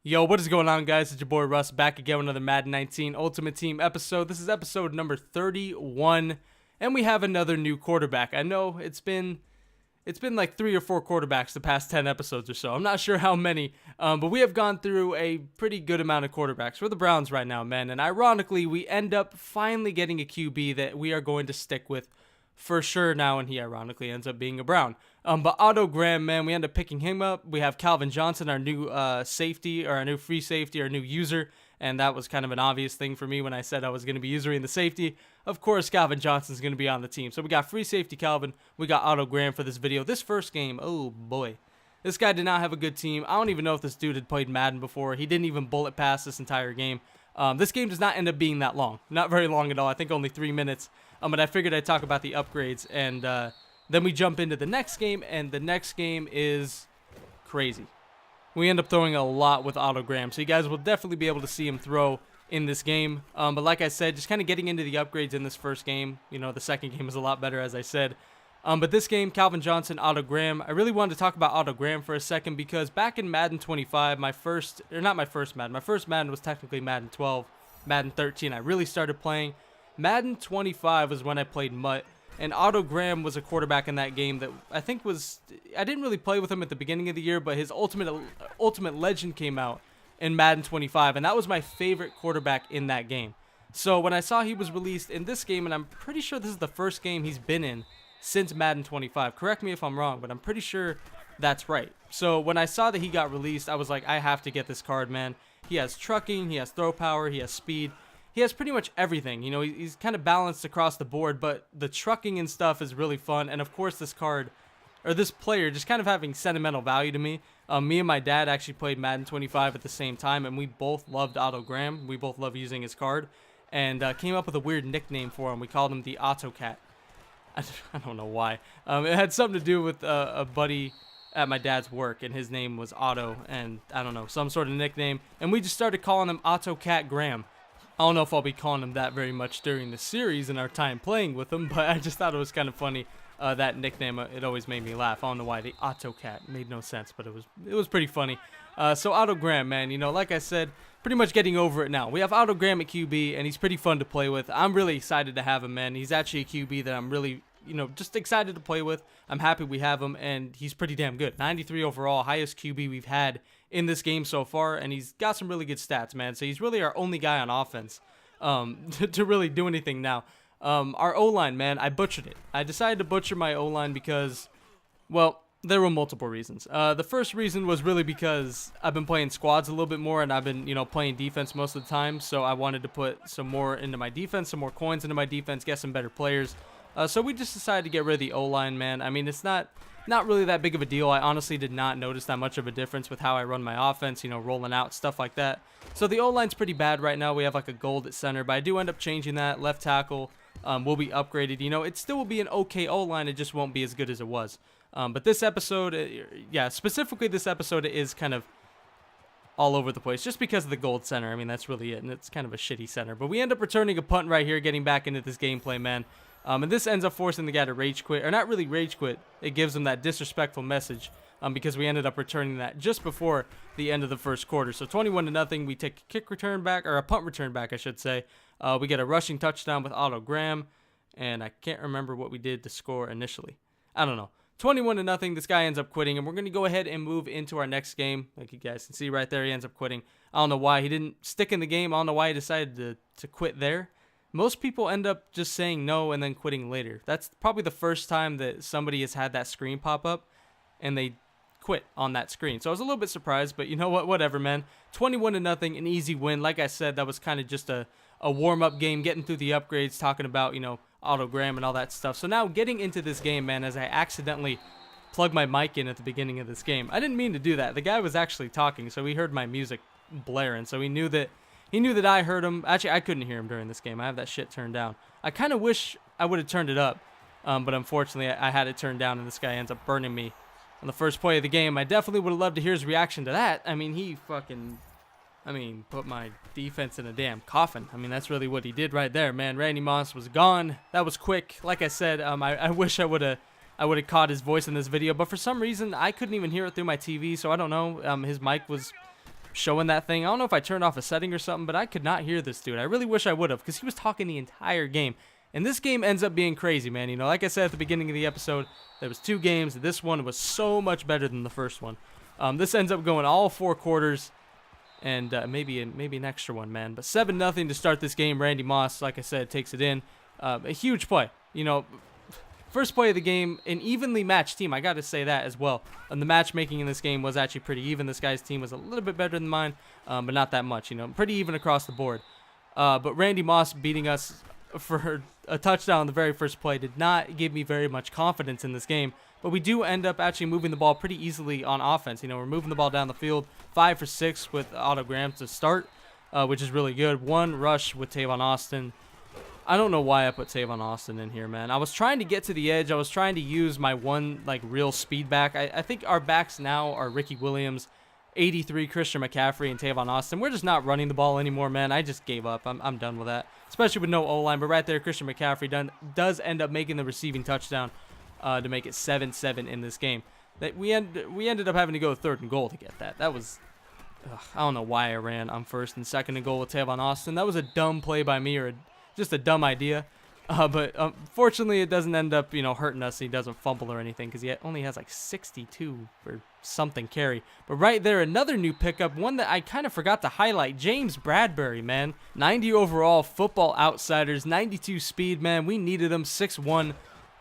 Yo, what is going on, guys? It's your boy Russ back again with another Madden 19 Ultimate Team episode. This is episode number 31, and we have another new quarterback. I know it's been like 3 or 4 quarterbacks the past 10 episodes or so. I'm not sure how many, but we have gone through a pretty good amount of quarterbacks for the Browns right now, man. And ironically, we end up finally getting a QB that we are going to stick with for sure now, and he ironically ends up being a Brown. But OTTO Graham, man, we end up picking him up. We have Calvin Johnson, our new safety, or our new free safety, our new user, and that was kind of an obvious thing for me when I said I was going to be usering the safety. Of course, Calvin Johnson's going to be on the team. So we got free safety Calvin, we got OTTO Graham for this video. This first game, oh boy. This guy did not have a good team. I don't even know if this dude had played Madden before. He didn't even bullet pass this entire game. This game does not end up being that long. Not very long at all. I think only 3 minutes. But I figured I'd talk about the upgrades, and then we jump into the next game, and the next game is crazy. We end up throwing a lot with OTTO Graham, so you guys will definitely be able to see him throw in this game. But like I said, just kind of getting into the upgrades in this first game. You know, the second game is a lot better, as I said. But this game, Calvin Johnson, OTTO Graham. I really wanted to talk about OTTO Graham for a second because back in Madden 25, my first Madden was technically Madden 12, Madden 13. I really started playing. Madden 25 was when I played Mutt, and OTTO Graham was a quarterback in that game that I think was, I didn't really play with him at the beginning of the year, but his Ultimate Legend came out in Madden 25, and that was my favorite quarterback in that game. So when I saw he was released in this game, and I'm pretty sure this is the first game he's been in since Madden 25. Correct me if I'm wrong, but I'm pretty sure that's right. So when I saw that he got released, I was like, I have to get this card, man. He has trucking, he has throw power, he has speed. He has pretty much everything. You know, he's kind of balanced across the board, but the trucking and stuff is really fun. And of course, this card, or this player, just kind of having sentimental value to me. Me and my dad actually played Madden 25 at the same time, and we both loved OTTO Graham. We both love using his card, and came up with a weird nickname for him. We called him the OTTO Cat. I don't know why. It had something to do with a buddy at my dad's work, and his name was Otto, and I don't know, some sort of nickname. And we just started calling him OTTO Cat Graham. I don't know if I'll be calling him that very much during the series and our time playing with him, but I just thought it was kind of funny, that nickname. It always made me laugh. I don't know why, the OTTO Cat made no sense, but it was pretty funny. So OTTO Graham, man, you know, like I said, pretty much getting over it now. We have OTTO Graham at QB, and he's pretty fun to play with. I'm really excited to have him, man. He's actually a QB that I'm really, you know, just excited to play with. I'm happy we have him, and he's pretty damn good. 93 overall, highest QB we've had in this game so far, and he's got some really good stats, man. So he's really our only guy on offense to really do anything now. Our O-line, man, I butchered it. I decided to butcher my O-line because, well, there were multiple reasons. The first reason was really because I've been playing squads a little bit more, and I've been, you know, playing defense most of the time, so I wanted to put some more into my defense, some more coins into my defense, get some better players. So we just decided to get rid of the O-line, man. I mean, it's not really that big of a deal. I honestly did not notice that much of a difference with how I run my offense, you know, rolling out, stuff like that. So the O-line's pretty bad right now. We have like a gold at center, but I do end up changing that. Left tackle will be upgraded. You know, it still will be an okay O-line. It just won't be as good as it was. But this episode, specifically this episode, it is kind of all over the place just because of the gold center. I mean, that's really it, and it's kind of a shitty center. But we end up returning a punt right here, getting back into this gameplay, man. And this ends up forcing the guy to rage quit, or not really rage quit. It gives him that disrespectful message because we ended up returning that just before the end of the first quarter. So 21-0, we take a kick return back, or a punt return back, I should say. We get a rushing touchdown with OTTO Graham, and I can't remember what we did to score initially. I don't know. 21-0, this guy ends up quitting, and we're going to go ahead and move into our next game. Like you guys can see right there, he ends up quitting. I don't know why. He didn't stick in the game. I don't know why he decided to quit there. Most people end up just saying no and then quitting later. That's probably the first time that somebody has had that screen pop up and they quit on that screen. So I was a little bit surprised, but you know what? Whatever, man. 21-0, an easy win. Like I said, that was kind of just a warm-up game, getting through the upgrades, talking about, you know, OTTO Graham and all that stuff. So now getting into this game, man, as I accidentally plugged my mic in at the beginning of this game. I didn't mean to do that. The guy was actually talking, so he heard my music blaring, so he knew that I heard him. Actually, I couldn't hear him during this game. I have that shit turned down. I kind of wish I would have turned it up, but unfortunately, I had it turned down, and this guy ends up burning me on the first play of the game. I definitely would have loved to hear his reaction to that. I mean, he fucking, put my defense in a damn coffin. I mean, that's really what he did right there, man. Randy Moss was gone. That was quick. Like I said, I wish I would have caught his voice in this video, but for some reason, I couldn't even hear it through my TV, so I don't know. His mic was showing that thing. I don't know if I turned off a setting or something, but I could not hear this dude. I really wish I would have, because he was talking the entire game. And this game ends up being crazy, man. You know, like I said at the beginning of the episode, there was 2 games. This one was so much better than the first one. This ends up going all 4 quarters, and maybe an extra one, man. But 7-0 to start this game. Randy Moss, like I said, takes it in. A huge play. You know, first play of the game, an evenly matched team. I got to say that as well. And the matchmaking in this game was actually pretty even. This guy's team was a little bit better than mine, but not that much. You know, pretty even across the board. But Randy Moss beating us for a touchdown on the very first play did not give me very much confidence in this game. But we do end up actually moving the ball pretty easily on offense. You know, we're moving the ball down the field, 5 for 6 with OTTO Graham to start, which is really good. 1 rush with Tavon Austin. I don't know why I put Tavon Austin in here, man. I was trying to get to the edge. I was trying to use my one, like, real speed back. I think our backs now are Ricky Williams, 83, Christian McCaffrey, and Tavon Austin. We're just not running the ball anymore, man. I just gave up. I'm done with that, especially with no O-line. But right there, Christian McCaffrey does end up making the receiving touchdown to make it 7-7 in this game. We ended up having to go 3rd and goal to get that. That was... I don't know why I ran on 1st and 2nd and goal with Tavon Austin. That was a dumb play by me, or just a dumb idea. But fortunately, it doesn't end up, you know, hurting us. He doesn't fumble or anything, because he only has like 62 or something carry. But right there, another new pickup, one that I kind of forgot to highlight. James Bradbury, man. 90 overall, Football Outsiders, 92 speed, man. We needed him, 6'1".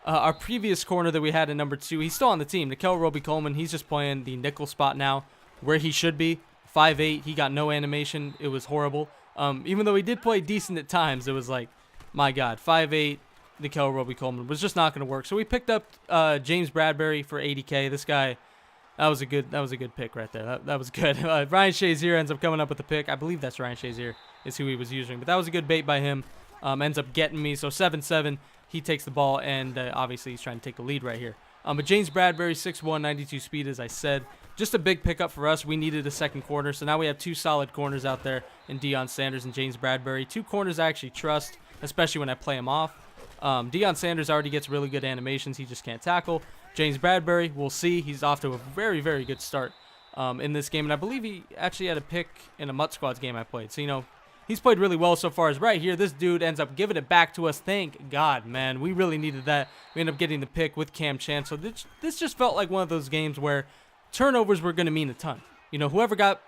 Our previous corner that we had in number 2, he's still on the team. Nikel Roby-Coleman, he's just playing the nickel spot now, where he should be. 5'8", he got no animation. It was horrible. Even though he did play decent at times, it was like, my God, 5'8", Nikel Roby-Coleman was just not going to work. So we picked up James Bradbury for 80K. This guy, that was a good pick right there. That was good. Ryan Shazier ends up coming up with the pick. I believe that's Ryan Shazier is who he was using. But that was a good bait by him. Ends up getting me. So 7-7, he takes the ball, and obviously he's trying to take the lead right here. But James Bradbury, 6'1", 92 speed, as I said. Just a big pickup for us. We needed a second corner, so now we have 2 solid corners out there in Deion Sanders and James Bradbury. 2 corners I actually trust, especially when I play him off. Deion Sanders already gets really good animations. He just can't tackle. James Bradbury, we'll see. He's off to a very, very good start in this game, and I believe he actually had a pick in a Mutt Squads game I played. So, you know, he's played really well so far. As right here, this dude ends up giving it back to us. Thank God, man. We really needed that. We end up getting the pick with Cam Chance. So this just felt like one of those games where turnovers were going to mean a ton. You know, whoever got...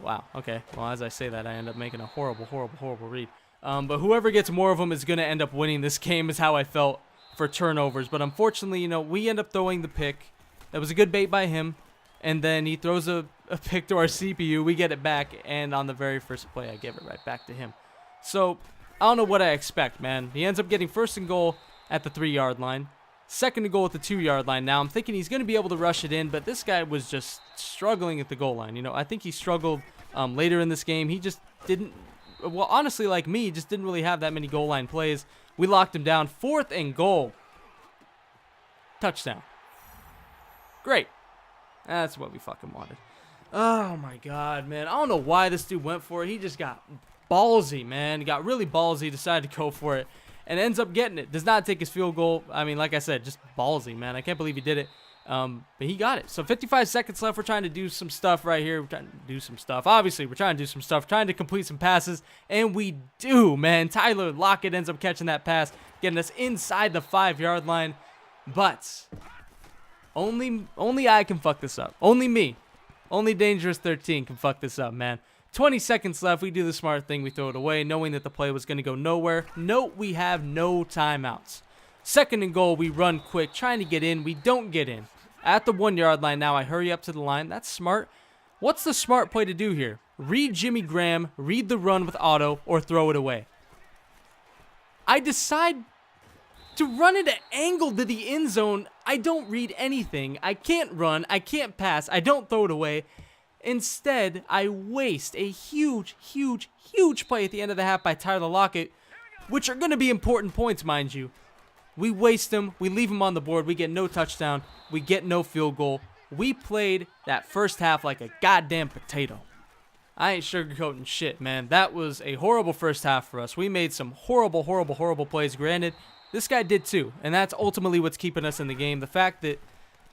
Wow, okay. Well, as I say that, I end up making a horrible, horrible, horrible read. But whoever gets more of them is going to end up winning this game, is how I felt for turnovers. But unfortunately, you know, we end up throwing the pick. That was a good bait by him. And then he throws a pick to our CPU. We get it back. And on the very first play, I give it right back to him. So, I don't know what I expect, man. He ends up getting 1st and goal at the 3-yard line. 2nd and goal at the 2-yard line. Now, I'm thinking he's going to be able to rush it in, but this guy was just struggling at the goal line. You know, I think he struggled later in this game. He just didn't, well, honestly, like me, just didn't really have that many goal line plays. We locked him down. 4th and goal. Touchdown. Great. That's what we fucking wanted. Oh, my God, man. I don't know why this dude went for it. He just got ballsy, man. He got really ballsy, decided to go for it, and ends up getting it. Does not take his field goal. I mean, like I said, just ballsy, man. I can't believe he did it. But he got it. So 55 seconds left. We're trying to do some stuff right here. We're trying to do some stuff. Obviously, we're trying to do some stuff. Trying to complete some passes. And we do, man. Tyler Lockett ends up catching that pass, getting us inside the 5-yard line. But only I can fuck this up. Only me. Only Dangerous 13 can fuck this up, man. 20 seconds left. We do the smart thing. We throw it away, knowing that the play was going to go nowhere. Note we have no timeouts. 2nd and goal. We run quick, trying to get in. We don't get in. At the 1-yard line now, I hurry up to the line. That's smart. What's the smart play to do here? Read Jimmy Graham, read the run with OTTO, or throw it away. I decide to run it at angle to the end zone. I don't read anything. I can't run. I can't pass. I don't throw it away. Instead, I waste a huge, huge, huge play at the end of the half by Tyler Lockett, which are going to be important points, mind you. We waste them. We leave them on the board. We get no touchdown. We get no field goal. We played that first half like a goddamn potato. I ain't sugarcoating shit, man. That was a horrible first half for us. We made some horrible, horrible, horrible plays. Granted, this guy did too, and that's ultimately what's keeping us in the game. The fact that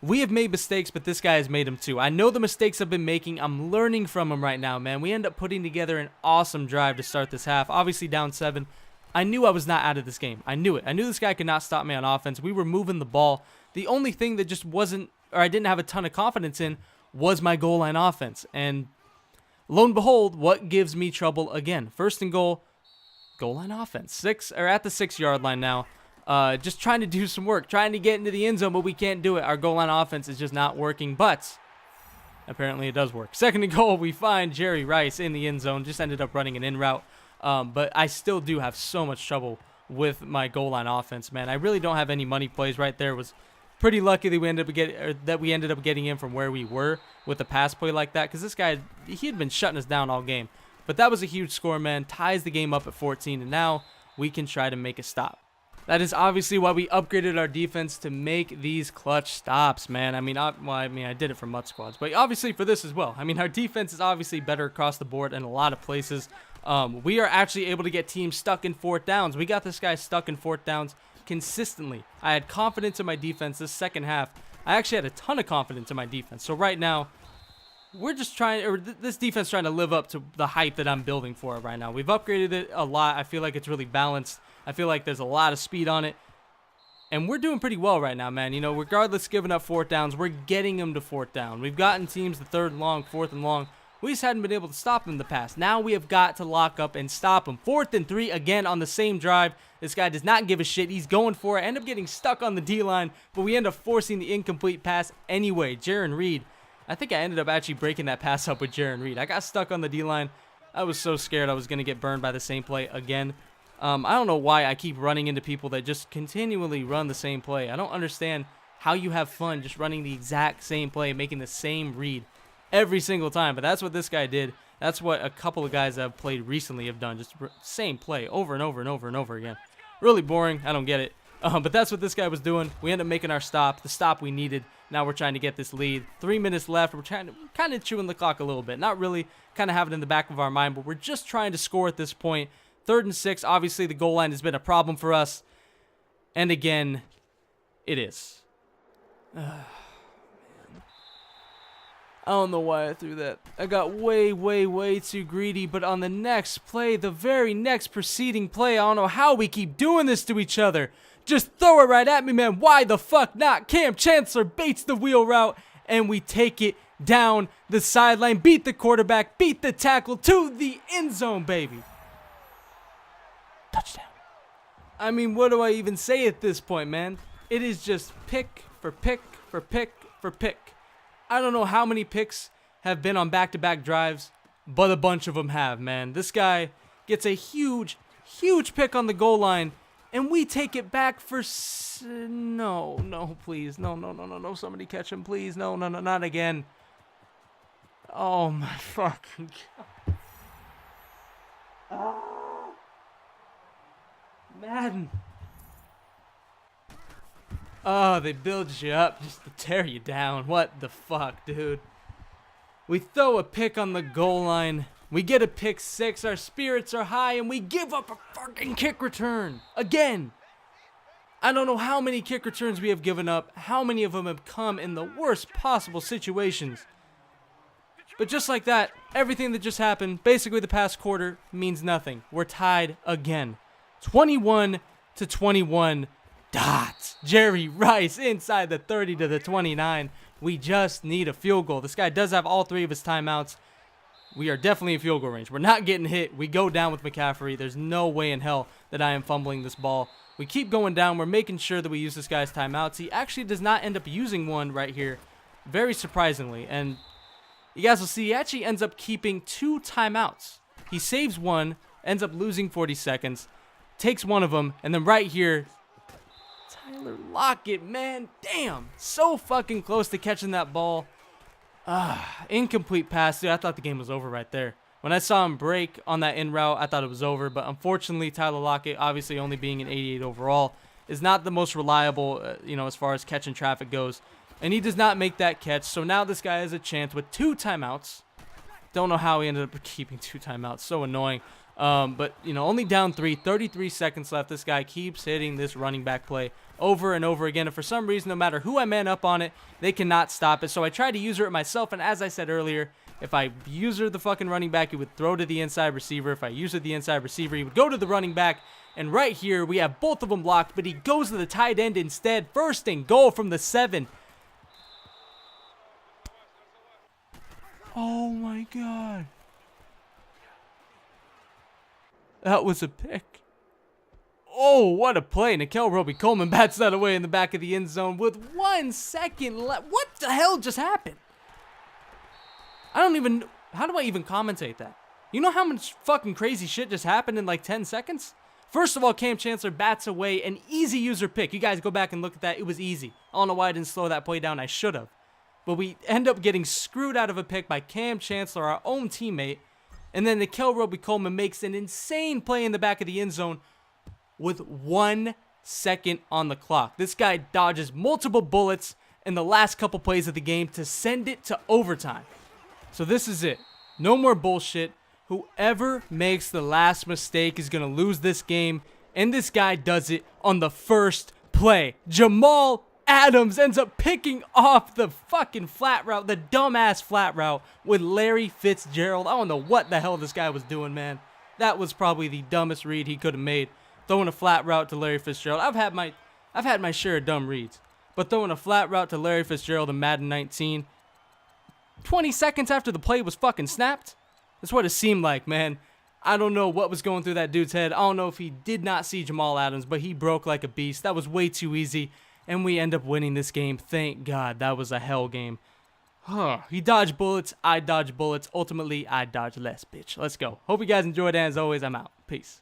We have made mistakes, but this guy has made them too. I know the mistakes I've been making. I'm learning from them right now, man. We end up putting together an awesome drive to start this half. Obviously down 7. I knew I was not out of this game. I knew it. I knew this guy could not stop me on offense. We were moving the ball. The only thing that just wasn't, or I didn't have a ton of confidence in, was my goal line offense. And lo and behold, what gives me trouble again? First and goal line offense. At the 6-yard line now. Just trying to do some work, trying to get into the end zone, but we can't do it. Our goal line offense is just not working, but apparently it does work. Second and goal, we find Jerry Rice in the end zone. Just ended up running an in route, but I still do have so much trouble with my goal line offense, man. I really don't have any money plays right there. It was pretty lucky that we ended up getting in from where we were with a pass play like that, because this guy, he had been shutting us down all game. But that was a huge score, man. Ties the game up at 14, and now we can try to make a stop. That is obviously why we upgraded our defense to make these clutch stops, man. I mean, I did it for MUT squads, but obviously for this as well. I mean, our defense is obviously better across the board in a lot of places. We are actually able to get teams stuck in 4th downs. We got this guy stuck in 4th downs consistently. I had confidence in my defense this second half. I actually had a ton of confidence in my defense. So right now, we're just this defense trying to live up to the hype that I'm building for it right now. We've upgraded it a lot. I feel like it's really balanced. I feel like there's a lot of speed on it. And we're doing pretty well right now, man. You know, regardless giving up 4th downs, we're getting them to 4th down. We've gotten teams to 3rd and long, 4th and long. We just hadn't been able to stop them in the past. Now we have got to lock up and stop them. 4th and 3 again on the same drive. This guy does not give a shit. He's going for it. End up getting stuck on the D-line, but we end up forcing the incomplete pass anyway. Jaron Reed. I think I ended up actually breaking that pass up with Jaron Reed. I got stuck on the D-line. I was so scared I was going to get burned by the same play again. I don't know why I keep running into people that just continually run the same play. I don't understand how you have fun just running the exact same play, making the same read every single time. But that's what this guy did. That's what a couple of guys that have played recently have done. Just same play over and over and over and over again. Really boring. I don't get it. But that's what this guy was doing. We ended up making our stop, the stop we needed. Now we're trying to get this lead. 3 minutes left. We're trying to kind of chewing the clock a little bit. Not really, kind of have it in the back of our mind, but we're just trying to score at this point. 3rd and 6. Obviously, the goal line has been a problem for us. And again, it is. I don't know why I threw that. I got way, way, way too greedy. But on the next play, the very next preceding play, I don't know how we keep doing this to each other. Just throw it right at me, man. Why the fuck not? Cam Chancellor baits the wheel route, and we take it down the sideline. Beat the quarterback, beat the tackle to the end zone, baby. Touchdown. I mean, what do I even say at this point, man? It is just pick for pick for pick for pick. I don't know how many picks have been on back-to-back drives, but a bunch of them have, man. This guy gets a huge, huge pick on the goal line, and we take it back for... No, please. No. Somebody catch him, please. No, not again. Oh, my fucking God. Madden. Oh, they build you up just to tear you down. What the fuck, dude? We throw a pick on the goal line. We get a pick 6. Our spirits are high, and we give up a fucking kick return. Again. I don't know how many kick returns we have given up. How many of them have come in the worst possible situations. But just like that, everything that just happened, basically the past quarter, means nothing. We're tied again. 21-21. Jerry Rice inside the 30 to the 29. We just need a field goal. This guy does have all 3 of his timeouts. We are definitely in field goal range. We're not getting hit. We go down with McCaffrey. There's no way in hell that I am fumbling this ball. We keep going down. We're making sure that we use this guy's timeouts. He actually does not end up using one right here, very surprisingly. And you guys will see he actually ends up keeping 2 timeouts. He saves one, ends up losing 40 seconds, takes one of them, and then right here, Tyler Lockett, man, damn, so fucking close to catching that ball. Incomplete pass, dude. I thought the game was over right there. When I saw him break on that in route, I thought it was over, but unfortunately, Tyler Lockett, obviously only being an 88 overall, is not the most reliable, as far as catching traffic goes, and he does not make that catch. So now this guy has a chance with 2 timeouts. Don't know how he ended up keeping 2 timeouts. So annoying. But, you know, only down 3, 33 seconds left. This guy keeps hitting this running back play over and over again. And for some reason, no matter who I man up on it, they cannot stop it. So I tried to user it myself. And as I said earlier, if I user the fucking running back, he would throw to the inside receiver. If I user the inside receiver, he would go to the running back. And right here, we have both of them blocked, but he goes to the tight end instead. First and goal from the 7. Oh my God. That was a pick. Oh, what a play. Nikel Roby-Coleman bats that away in the back of the end zone with 1 second left. What the hell just happened? I don't even... How do I even commentate that? You know how much fucking crazy shit just happened in like 10 seconds? First of all, Cam Chancellor bats away an easy user pick. You guys go back and look at that. It was easy. I don't know why I didn't slow that play down. I should have. But we end up getting screwed out of a pick by Cam Chancellor, our own teammate. And then Nikel Roby-Coleman makes an insane play in the back of the end zone with 1 second on the clock. This guy dodges multiple bullets in the last couple plays of the game to send it to overtime. So this is it. No more bullshit. Whoever makes the last mistake is going to lose this game. And this guy does it on the first play. Jamal Adams ends up picking off the fucking flat route, the dumbass flat route with Larry Fitzgerald. I don't know what the hell this guy was doing, man. That was probably the dumbest read he could have made. Throwing a flat route to Larry Fitzgerald. I've had my share of dumb reads. But throwing a flat route to Larry Fitzgerald in Madden 19, 20 seconds after the play was fucking snapped. That's what it seemed like, man. I don't know what was going through that dude's head. I don't know if he did not see Jamal Adams, but he broke like a beast. That was way too easy. And we end up winning this game. Thank God. That was a hell game. He dodged bullets. I dodged bullets. Ultimately, I dodged less, bitch. Let's go. Hope you guys enjoyed. And as always, I'm out. Peace.